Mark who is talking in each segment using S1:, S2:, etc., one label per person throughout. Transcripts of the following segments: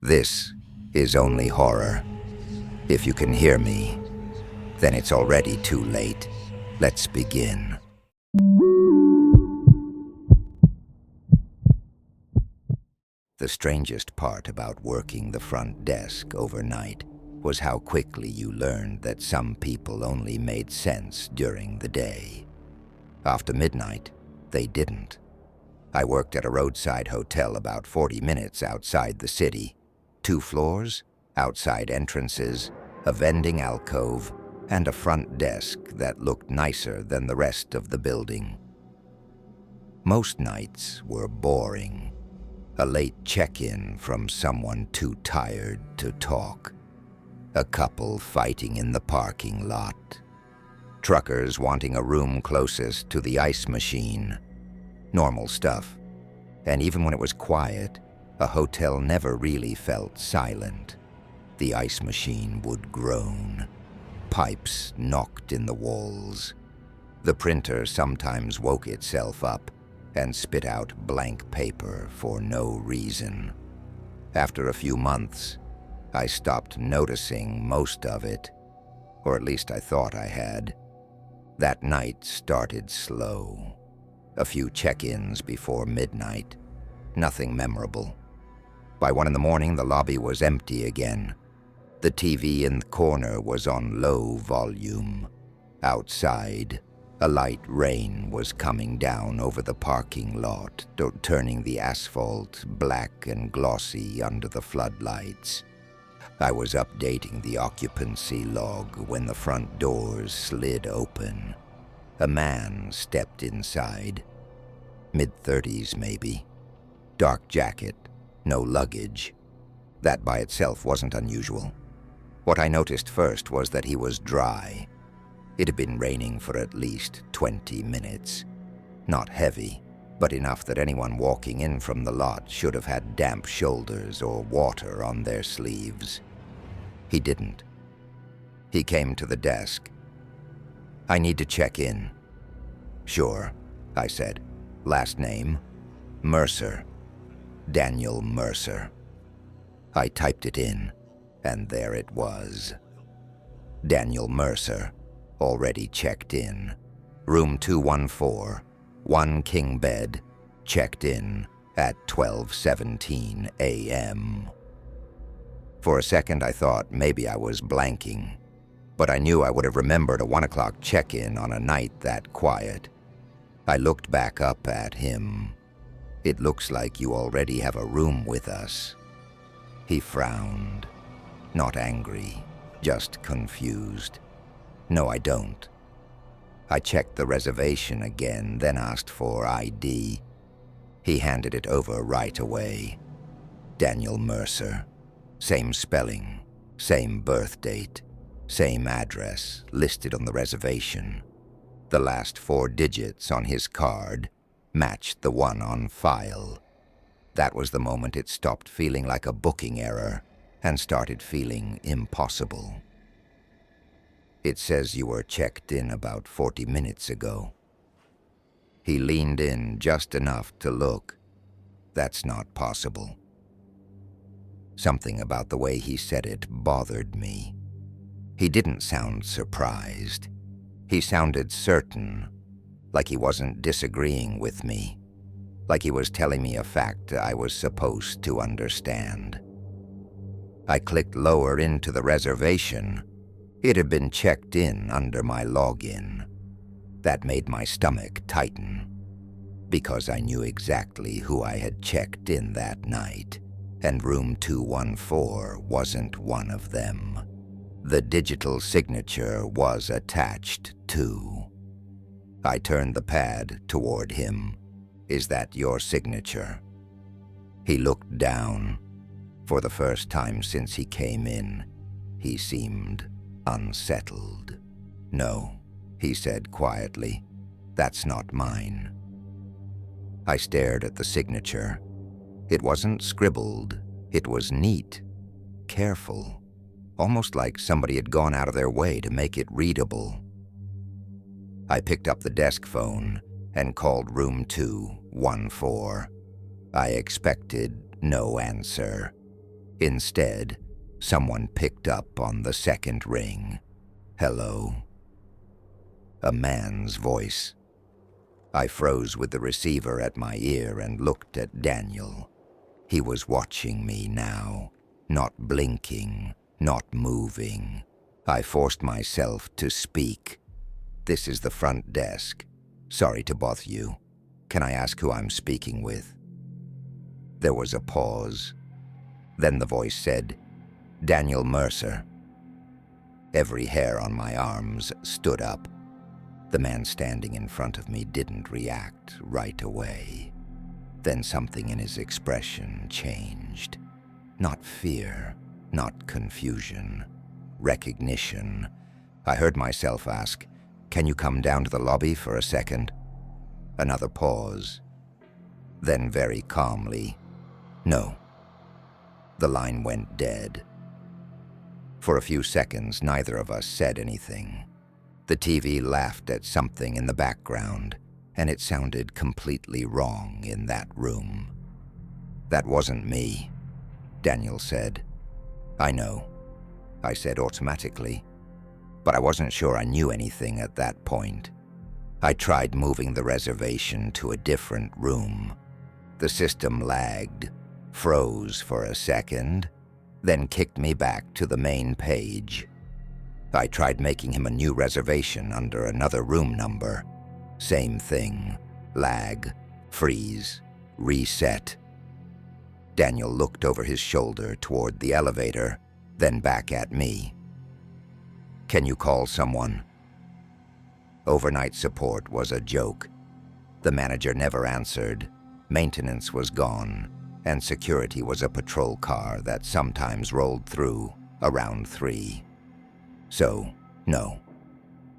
S1: This is Only Horror. If you can hear me, then it's already too late. Let's begin. The strangest part about working the front desk overnight was how quickly you learned that some people only made sense during the day. After midnight, they didn't. I worked at a roadside hotel about 40 minutes outside the city. 2 floors, outside entrances, a vending alcove, and a front desk that looked nicer than the rest of the building. Most nights were boring. A late check-in from someone too tired to talk. A couple fighting in the parking lot. Truckers wanting a room closest to the ice machine. Normal stuff. And even when it was quiet, a hotel never really felt silent. The ice machine would groan. Pipes knocked in the walls. The printer sometimes woke itself up and spit out blank paper for no reason. After a few months, I stopped noticing most of it, or at least I thought I had. That night started slow. A few check-ins before midnight. Nothing memorable. By 1 in the morning, the lobby was empty again. The TV in the corner was on low volume. Outside, a light rain was coming down over the parking lot, turning the asphalt black and glossy under the floodlights. I was updating the occupancy log when the front doors slid open. A man stepped inside. Mid-30s, maybe. Dark jacket, no luggage. That by itself wasn't unusual. What I noticed first was that he was dry. It had been raining for at least 20 minutes. Not heavy, but enough that anyone walking in from the lot should have had damp shoulders or water on their sleeves. He didn't. He came to the desk. "I need to check in." "Sure," I said. "Last name?" "Mercer. Daniel Mercer." I typed it in, and there it was. Daniel Mercer, already checked in. Room 214, 1 king bed, checked in at 12:17 a.m. For a second I thought maybe I was blanking, but I knew I would have remembered a 1 o'clock check-in on a night that quiet. I looked back up at him. "It looks like you already have a room with us." He frowned. Not angry, just confused. "No, I don't." I checked the reservation again, then asked for ID. He handed it over right away. Daniel Mercer. Same spelling, same birth date, same address listed on the reservation. The last 4 digits on his card matched the one on file. That was the moment it stopped feeling like a booking error and started feeling impossible. "It says you were checked in about 40 minutes ago." He leaned in just enough to look. "That's not possible." Something about the way he said it bothered me. He didn't sound surprised. He sounded certain, like he wasn't disagreeing with me, like he was telling me a fact I was supposed to understand. I clicked lower into the reservation. It had been checked in under my login. That made my stomach tighten, because I knew exactly who I had checked in that night, and room 214 wasn't one of them. The digital signature was attached too. I turned the pad toward him. "Is that your signature?" He looked down. For the first time since he came in, he seemed unsettled. "No," he said quietly. "That's not mine." I stared at the signature. It wasn't scribbled. It was neat, careful, almost like somebody had gone out of their way to make it readable. I picked up the desk phone and called room 214. I expected no answer. Instead, someone picked up on the second ring. "Hello?" A man's voice. I froze with the receiver at my ear and looked at Daniel. He was watching me now, not blinking, not moving. I forced myself to speak. "This is the front desk. Sorry to bother you. Can I ask who I'm speaking with?" There was a pause. Then the voice said, "Daniel Mercer." Every hair on my arms stood up. The man standing in front of me didn't react right away. Then something in his expression changed. Not fear, not confusion, recognition. I heard myself ask, "Can you come down to the lobby for a second?" Another pause. Then very calmly, "No." The line went dead. For a few seconds, neither of us said anything. The TV laughed at something in the background, and it sounded completely wrong in that room. "That wasn't me," Daniel said. "I know," I said automatically, but I wasn't sure I knew anything at that point. I tried moving the reservation to a different room. The system lagged, froze for a second, then kicked me back to the main page. I tried making him a new reservation under another room number. Same thing. Lag, freeze, reset. Daniel looked over his shoulder toward the elevator, then back at me. "Can you call someone?" Overnight support was a joke. The manager never answered, maintenance was gone, and security was a patrol car that sometimes rolled through around 3. So, no.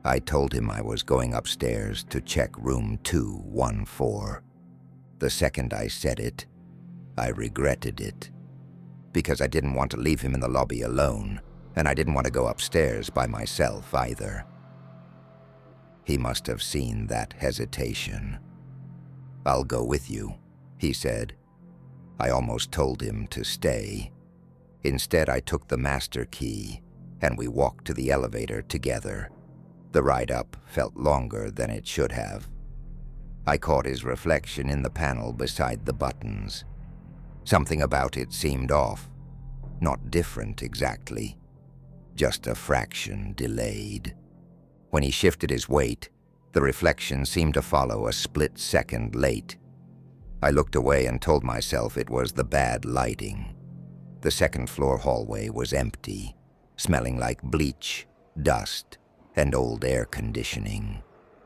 S1: I told him I was going upstairs to check room 214. The second I said it, I regretted it. Because I didn't want to leave him in the lobby alone, and I didn't want to go upstairs by myself either. He must have seen that hesitation. "I'll go with you," he said. I almost told him to stay. Instead, I took the master key, and we walked to the elevator together. The ride up felt longer than it should have. I caught his reflection in the panel beside the buttons. Something about it seemed off. Not different exactly, just a fraction delayed. When he shifted his weight, the reflection seemed to follow a split second late. I looked away and told myself it was the bad lighting. The second-floor hallway was empty, smelling like bleach, dust, and old air conditioning.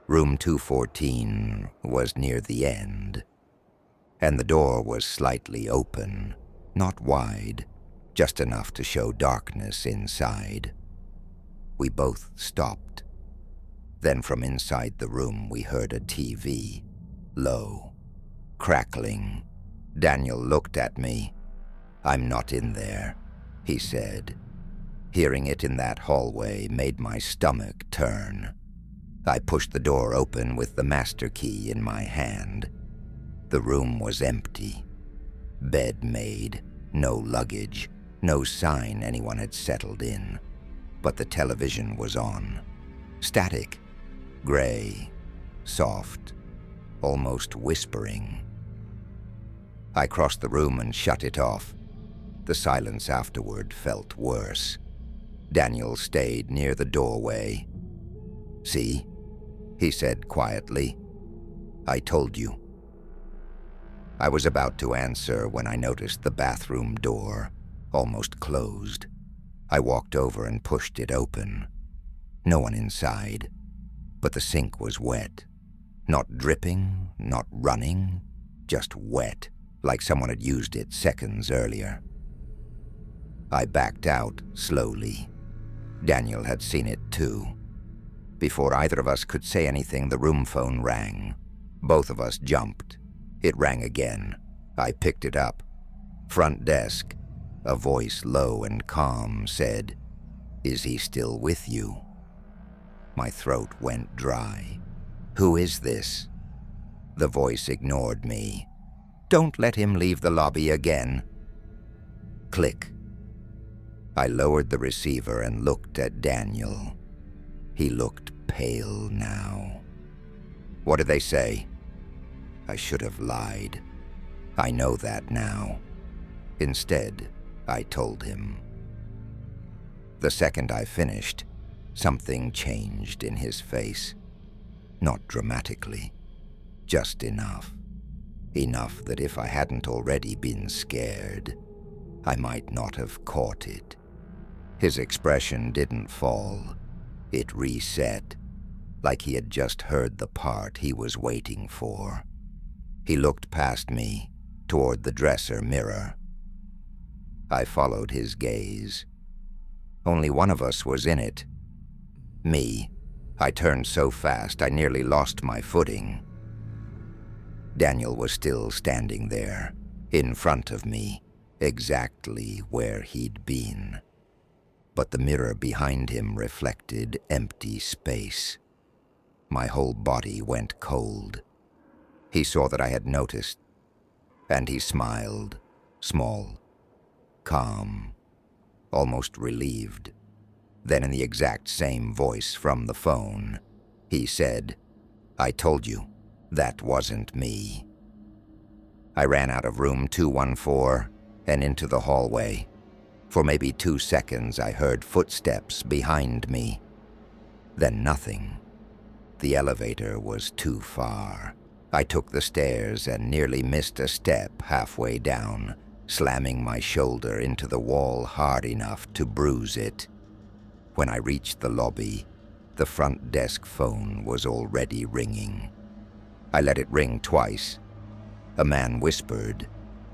S1: Room 214 was near the end, and the door was slightly open, not wide, just enough to show darkness inside. We both stopped. Then from inside the room we heard a TV, low, crackling. Daniel looked at me. "I'm not in there," he said. Hearing it in that hallway made my stomach turn. I pushed the door open with the master key in my hand. The room was empty. Bed made, no luggage, no sign anyone had settled in. But the television was on. Static, gray, soft, almost whispering. I crossed the room and shut it off. The silence afterward felt worse. Daniel stayed near the doorway. "See?" he said quietly. "I told you." I was about to answer when I noticed the bathroom door, almost closed. I walked over and pushed it open. No one inside, but the sink was wet. Not dripping, not running, just wet, like someone had used it seconds earlier. I backed out slowly. Daniel had seen it too. Before either of us could say anything, the room phone rang. Both of us jumped. It rang again. I picked it up. "Front desk." A voice low and calm said, "Is he still with you?" My throat went dry. "Who is this?" The voice ignored me. "Don't let him leave the lobby again." Click. I lowered the receiver and looked at Daniel. He looked pale now. "What did they say?" I should have lied. I know that now. Instead, I told him. The second I finished, something changed in his face. Not dramatically, just enough. Enough that if I hadn't already been scared, I might not have caught it. His expression didn't fall. It reset, like he had just heard the part he was waiting for. He looked past me, toward the dresser mirror. I followed his gaze. Only one of us was in it. Me. I turned so fast I nearly lost my footing. Daniel was still standing there, in front of me, exactly where he'd been. But the mirror behind him reflected empty space. My whole body went cold. He saw that I had noticed, and he smiled, small, calm, almost relieved. Then in the exact same voice from the phone, he said, "I told you, that wasn't me." I ran out of room 214 and into the hallway. For maybe 2 seconds I heard footsteps behind me. Then nothing. The elevator was too far. I took the stairs and nearly missed a step halfway down, slamming my shoulder into the wall hard enough to bruise it. When I reached the lobby, the front desk phone was already ringing. I let it ring twice. A man whispered,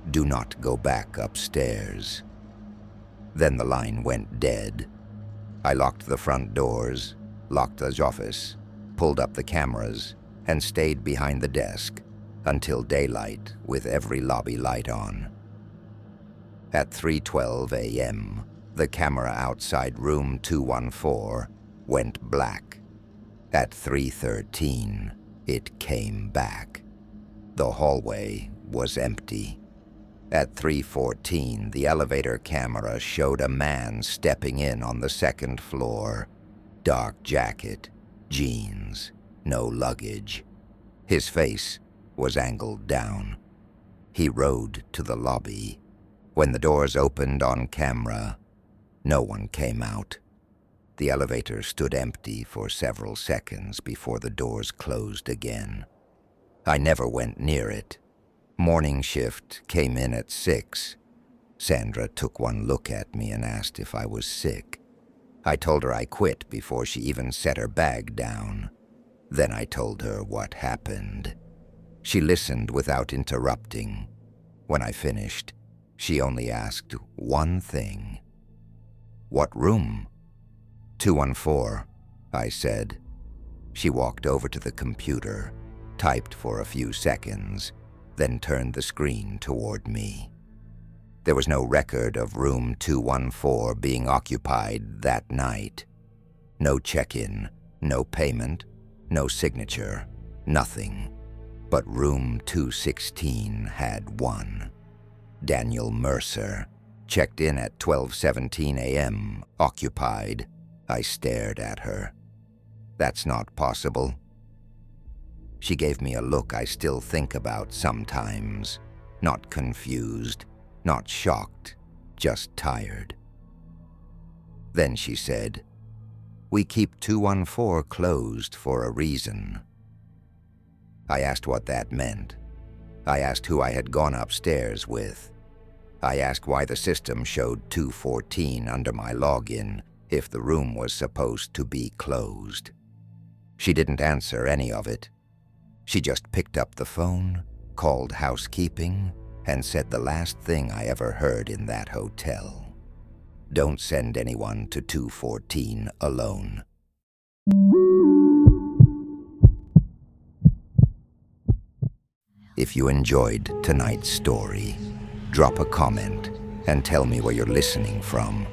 S1: "Do not go back upstairs." Then the line went dead. I locked the front doors, locked the office, pulled up the cameras, and stayed behind the desk until daylight with every lobby light on. At 3:12 a.m., the camera outside room 214 went black. At 3:13, it came back. The hallway was empty. At 3:14, the elevator camera showed a man stepping in on the second floor. Dark jacket, jeans, no luggage. His face was angled down. He rode to the lobby. When the doors opened on camera, no one came out. The elevator stood empty for several seconds before the doors closed again. I never went near it. Morning shift came in at 6. Sandra took one look at me and asked if I was sick. I told her I quit before she even set her bag down. Then I told her what happened. She listened without interrupting. When I finished, she only asked one thing. "What room?" 214, I said. She walked over to the computer, typed for a few seconds, then turned the screen toward me. There was no record of room 214 being occupied that night. No check-in, no payment, no signature, nothing. But room 216 had one. Daniel Mercer, checked in at 12:17 a.m., occupied. I stared at her. "That's not possible." She gave me a look I still think about sometimes. Not confused, not shocked, just tired. Then she said, "We keep 214 closed for a reason." I asked what that meant. I asked who I had gone upstairs with. I asked why the system showed 214 under my login if the room was supposed to be closed. She didn't answer any of it. She just picked up the phone, called housekeeping, and said the last thing I ever heard in that hotel. "Don't send anyone to 214 alone." If you enjoyed tonight's story, drop a comment and tell me where you're listening from.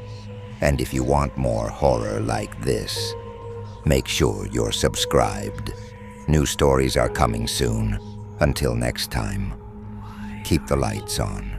S1: And if you want more horror like this, make sure you're subscribed. New stories are coming soon. Until next time, keep the lights on.